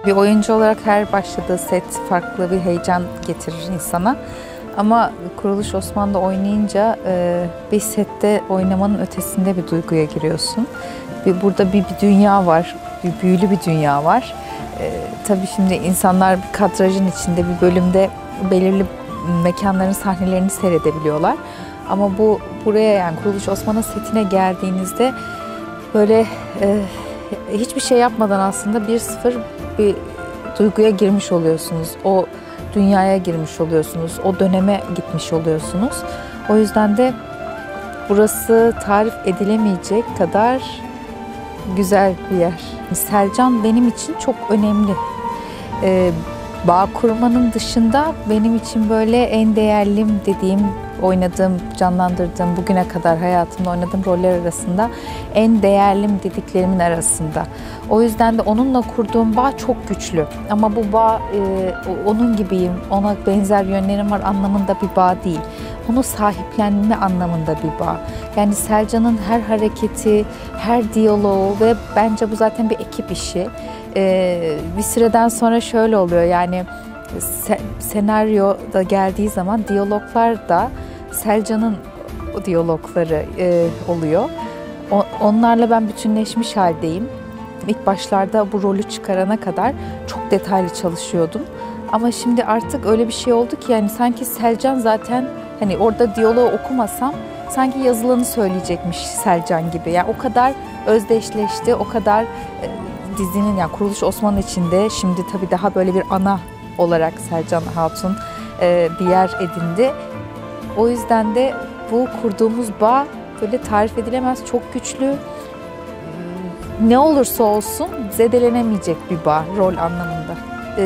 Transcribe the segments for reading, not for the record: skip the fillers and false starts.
Bir oyuncu olarak her başladığı set farklı bir heyecan getirir insana. Ama Kuruluş Osman'da oynayınca bir sette oynamanın ötesinde bir duyguya giriyorsun. Burada bir dünya var, bir büyülü bir dünya var. Tabii şimdi insanlar bir kadrajın içinde bir bölümde belirli mekanların sahnelerini seyredebiliyorlar. Ama buraya yani Kuruluş Osman'ın setine geldiğinizde böyle hiçbir şey yapmadan aslında 1-0 bir duyguya girmiş oluyorsunuz. O dünyaya girmiş oluyorsunuz. O döneme gitmiş oluyorsunuz. O yüzden de burası tarif edilemeyecek kadar güzel bir yer. Selcan benim için çok önemli. Bağ kurmanın dışında benim için böyle en değerlim dediğim, oynadığım, canlandırdığım, bugüne kadar hayatımda oynadığım roller arasında en değerlim dediklerimin arasında. O yüzden de onunla kurduğum bağ çok güçlü. Ama bu bağ onun gibiyim, ona benzer yönlerim var anlamında bir bağ değil. Onu sahiplenme anlamında bir bağ. Yani Selcan'ın her hareketi, her diyaloğu ve bence bu zaten bir ekip işi. Bir süreden sonra şöyle oluyor yani senaryo da geldiği zaman diyaloglar da Selcan'ın diyalogları oluyor. Onlarla ben bütünleşmiş haldeyim. İlk başlarda bu rolü çıkarana kadar çok detaylı çalışıyordum. Ama şimdi artık öyle bir şey oldu ki yani sanki Selcan zaten hani orada diyaloğu okumasam sanki yazılanı söyleyecekmiş Selcan gibi. Yani o kadar özdeşleşti, o kadar dizinin yani Kuruluş Osman içinde şimdi tabii daha böyle bir ana olarak Selcan Hatun bir yer edindi. O yüzden de bu kurduğumuz bağ böyle tarif edilemez, çok güçlü. Ne olursa olsun zedelenemeyecek bir bağ rol anlamında.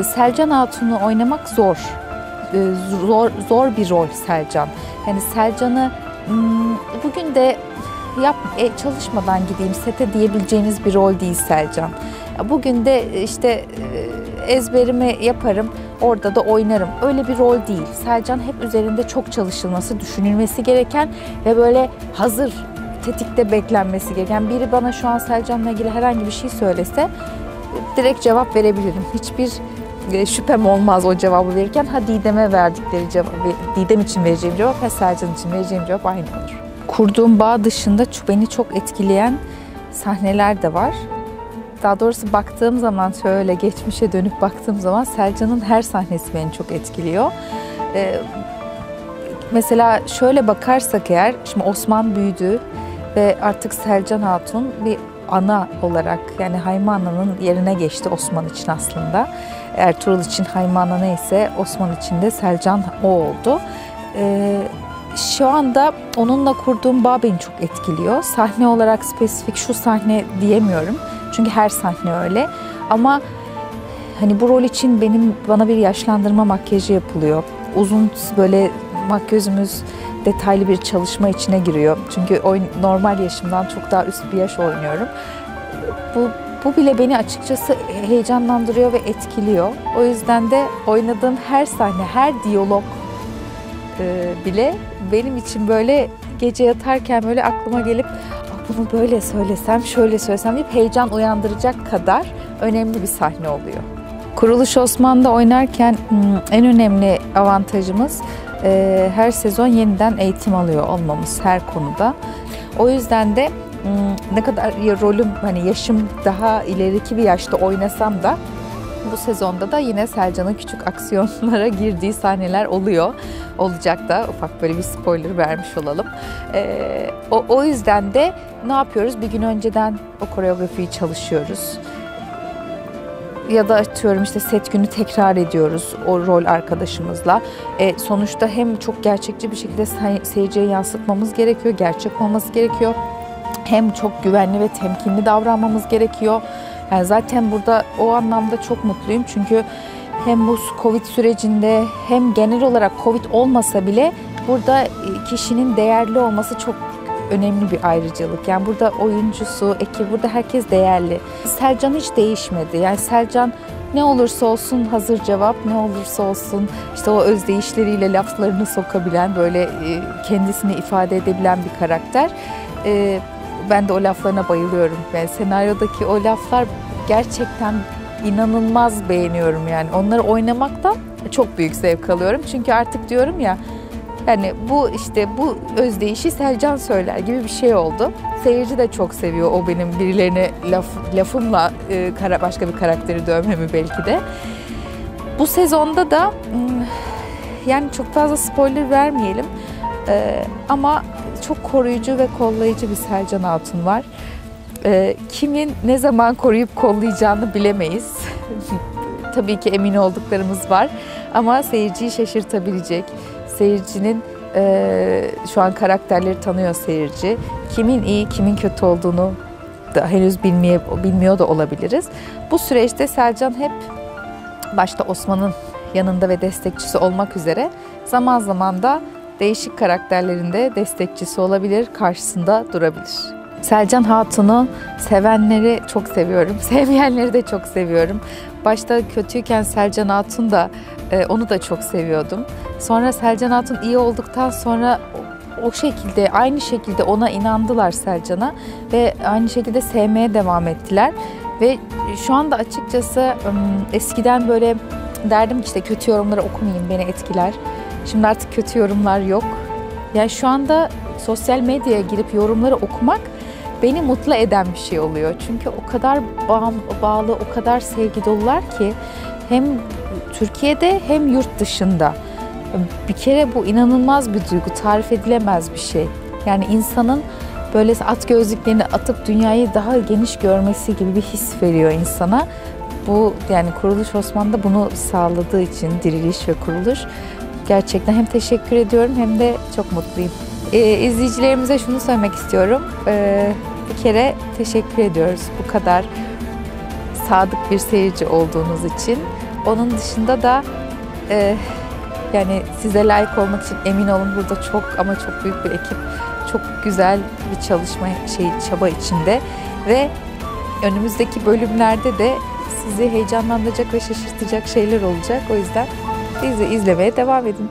Selcan Hatun'u oynamak zor. Zor bir rol Selcan. Yani Selcan'ı bugün de çalışmadan gideyim sete diyebileceğiniz bir rol değil Selcan. Bugün de işte ezberimi yaparım, orada da oynarım. Öyle bir rol değil. Selcan hep üzerinde çok çalışılması, düşünülmesi gereken ve böyle hazır, tetikte beklenmesi gereken. Biri bana şu an Selcan'la ilgili herhangi bir şey söylese direkt cevap verebilirim. Hiçbir şüphem olmaz o cevabı verirken. Ha Didem'e verdikleri cevap, Didem için vereceğim cevap, ha Selcan için vereceğim cevap aynı olur. Kurduğum bağ dışında beni çok etkileyen sahneler de var. Daha doğrusu baktığım zaman şöyle geçmişe dönüp baktığım zaman Selcan'ın her sahnesi beni çok etkiliyor. Mesela şöyle bakarsak eğer, şimdi Osman büyüdü ve artık Selcan Hatun bir ana olarak yani Hayme Ana'nın yerine geçti Osman için aslında. Ertuğrul için Hayme Ana neyse Osman için de Selcan o oldu. Şu anda onunla kurduğum bağ beni çok etkiliyor. Sahne olarak spesifik şu sahne diyemiyorum. Çünkü her sahne öyle. Ama hani bu rol için bana bir yaşlandırma makyajı yapılıyor. Uzun böyle makyözümüz detaylı bir çalışma içine giriyor. Çünkü normal yaşımdan çok daha üst bir yaş oynuyorum. Bu bile beni açıkçası heyecanlandırıyor ve etkiliyor. O yüzden de oynadığım her sahne, her diyalog bile benim için böyle gece yatarken böyle aklıma gelip bunu böyle söylesem, şöyle söylesem deyip heyecan uyandıracak kadar önemli bir sahne oluyor. Kuruluş Osman'da oynarken en önemli avantajımız her sezon yeniden eğitim alıyor olmamız her konuda. O yüzden de ne kadar rolüm hani yaşım daha ileriki bir yaşta oynasam da bu sezonda da yine Selcan'ın küçük aksiyonlara girdiği sahneler oluyor. Olacak da ufak böyle bir spoiler vermiş olalım. O yüzden de ne yapıyoruz? Bir gün önceden o koreografiyi çalışıyoruz. Ya da atıyorum işte set günü tekrar ediyoruz o rol arkadaşımızla. Sonuçta hem çok gerçekçi bir şekilde seyirciye yansıtmamız gerekiyor, gerçek olması gerekiyor. Hem çok güvenli ve temkinli davranmamız gerekiyor. Yani zaten burada o anlamda çok mutluyum çünkü hem bu Covid sürecinde hem genel olarak Covid olmasa bile burada kişinin değerli olması çok önemli bir ayrıcalık. Yani burada oyuncusu, ekibi, burada herkes değerli. Selcan hiç değişmedi. Yani Selcan ne olursa olsun hazır cevap, ne olursa olsun işte o özdeyişleriyle laflarını sokabilen, böyle kendisini ifade edebilen bir karakter. Ben de o laflarına bayılıyorum. Yani senaryodaki o laflar gerçekten inanılmaz beğeniyorum yani. Onları oynamaktan çok büyük zevk alıyorum. Çünkü artık diyorum ya, yani bu işte bu özdeyişi Selcan söyler gibi bir şey oldu. Seyirci de çok seviyor o benim birilerine lafımla başka bir karakteri dövmemi belki de. Bu sezonda da yani çok fazla spoiler vermeyelim ama çok koruyucu ve kollayıcı bir Selcan Hatun var. Kimin ne zaman koruyup kollayacağını bilemeyiz. Tabii ki emin olduklarımız var ama seyirciyi şaşırtabilecek, seyircinin şu an karakterleri tanıyor seyirci. Kimin iyi, kimin kötü olduğunu da henüz bilmiyor da olabiliriz. Bu süreçte Selcan hep başta Osman'ın yanında ve destekçisi olmak üzere zaman zaman da değişik karakterlerinde destekçisi olabilir, karşısında durabilir. Selcan Hatun'u sevenleri çok seviyorum, sevmeyenleri de çok seviyorum. Başta kötüyken Selcan Hatun da onu da çok seviyordum. Sonra Selcan Hatun iyi olduktan sonra o şekilde, aynı şekilde ona inandılar Selcan'a ve aynı şekilde sevmeye devam ettiler. Ve şu anda açıkçası eskiden böyle derdim ki işte kötü yorumları okumayayım, beni etkiler. Şimdi artık kötü yorumlar yok. Yani şu anda sosyal medyaya girip yorumları okumak beni mutlu eden bir şey oluyor. Çünkü o kadar bağlı, o kadar sevgi dolular ki hem Türkiye'de hem yurt dışında. Bir kere bu inanılmaz bir duygu, tarif edilemez bir şey. Yani insanın böyle at gözlüklerini atıp dünyayı daha geniş görmesi gibi bir his veriyor insana. Bu yani Kuruluş Osman'da bunu sağladığı için Diriliş ve Kuruluş gerçekten hem teşekkür ediyorum hem de çok mutluyum. İzleyicilerimize şunu söylemek istiyorum. Bir kere teşekkür ediyoruz bu kadar sadık bir seyirci olduğunuz için. Onun dışında da yani size layık olmak için emin olun burada çok ama çok büyük bir ekip, çok güzel bir çaba içinde ve önümüzdeki bölümlerde de sizi heyecanlandıracak ve şaşırtacak şeyler olacak. O yüzden bizi izlemeye devam edin.